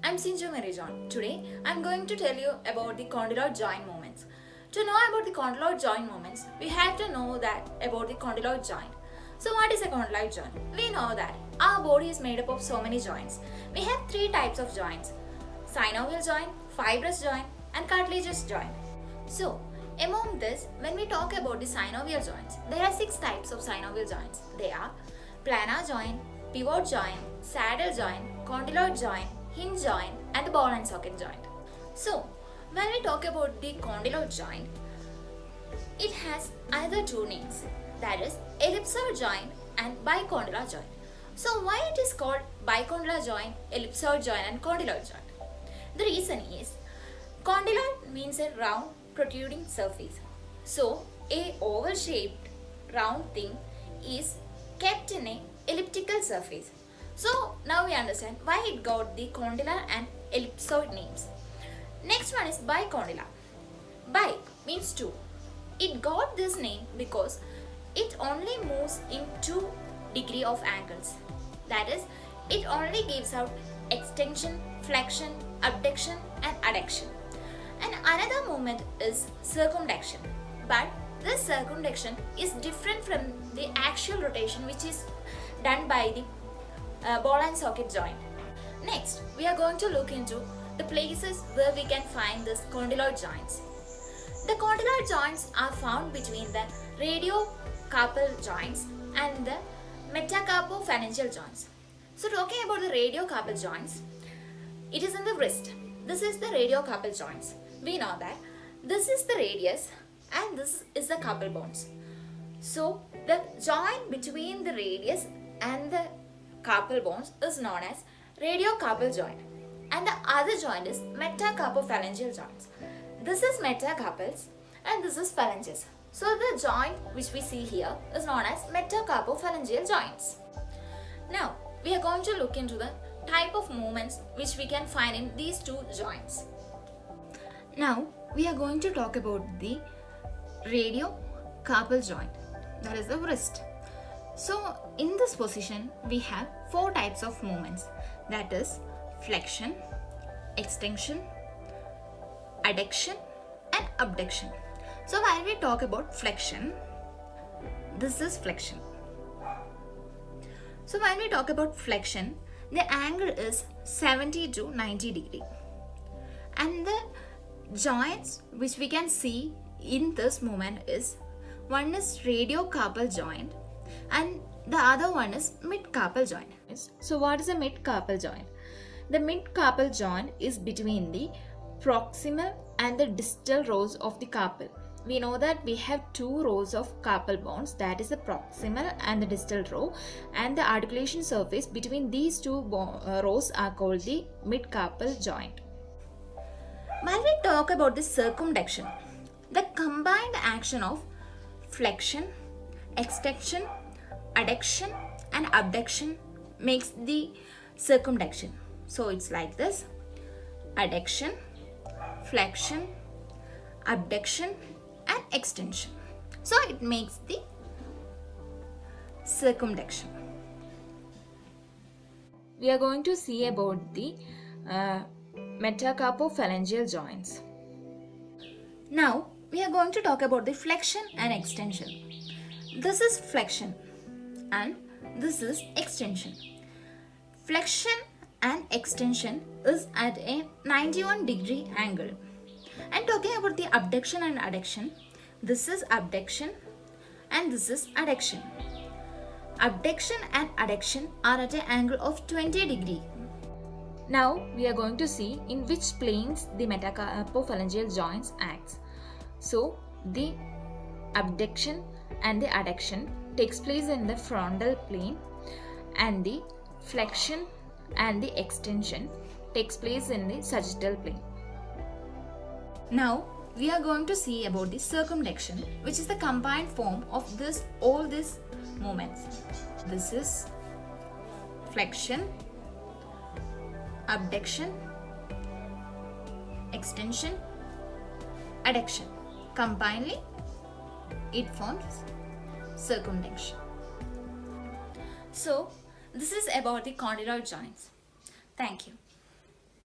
I'm Sinju Marijan. Today, I'm going to tell you about the condyloid joint movements. To know about the condyloid joint movements, we have to know that about the condyloid joint. So what is a condyloid joint? We know that our body is made up of so many joints. We have three types of joints: synovial joint, fibrous joint, and cartilaginous joint. So, among this, when we talk about the synovial joints, there are six types of synovial joints. They are planar joint, pivot joint, saddle joint, condyloid joint, hinge joint, and the ball and socket joint. So, when we talk about the condyloid joint, it has another two names, that is ellipsoid joint and bicondylar joint. So, why it is called bicondylar joint, ellipsoid joint, and condyloid joint? The reason is condyloid means a round protruding surface. So, a oval shaped round thing is kept in a elliptical surface. So now we understand why it got the condylar and ellipsoid names. Next one is bicondylar. Bi means two. It got this name because it only moves in 2 degrees of angles. That is, it only gives out extension, flexion, abduction and adduction. And another movement is circumduction. But this circumduction is different from the axial rotation which is done by the ball and socket joint. Next, we are going to look into the places where we can find these condyloid joints. The condyloid joints are found between the radiocarpal joints and the metacarpophalangeal joints. So talking about the radiocarpal joints, it is in the wrist. This is the radiocarpal joints. We know that this is the radius and this is the carpal bones. So the joint between the radius and the carpal bones is known as radiocarpal joint, and the other joint is metacarpophalangeal joints. This is metacarpals and this is phalanges. So the joint which we see here is known as metacarpophalangeal joints. Now we are going to look into the type of movements which we can find in these two joints. Now we are going to talk about the radiocarpal joint, that is the wrist. So in this position we have four types of movements, that is flexion, extension, adduction and abduction. So while we talk about flexion, this is flexion. So when we talk about flexion, the angle is 70 to 90 degree. And the joints which we can see in this movement is, one is radiocarpal joint and the other one is midcarpal joint. So what is a midcarpal joint? The midcarpal joint is between the proximal and the distal rows of the carpal. We know that we have two rows of carpal bones, that is the proximal and the distal row, and the articulation surface between these two rows are called the midcarpal joint. When we talk about the circumduction, the combined action of flexion, extension, adduction and abduction makes the circumduction. So it's like this: adduction, flexion, abduction and extension. So it makes the circumduction. We are going to see about the metacarpophalangeal joints. Now we are going to talk about the flexion and extension. This is flexion and this is extension. Flexion and extension is at a 91-degree angle. And talking about the abduction and adduction, this is abduction and this is adduction. Abduction and adduction are at an angle of 20 degree. Now we are going to see in which planes the metacarpophalangeal joints acts. So the abduction and the adduction takes place in the frontal plane and the flexion and the extension takes place in the sagittal plane. Now we are going to see about the circumduction, which is the combined form of all these movements. This is flexion, abduction, extension, adduction. Combinedly, it forms circumduction. So, this is about the condyloid joints. Thank you.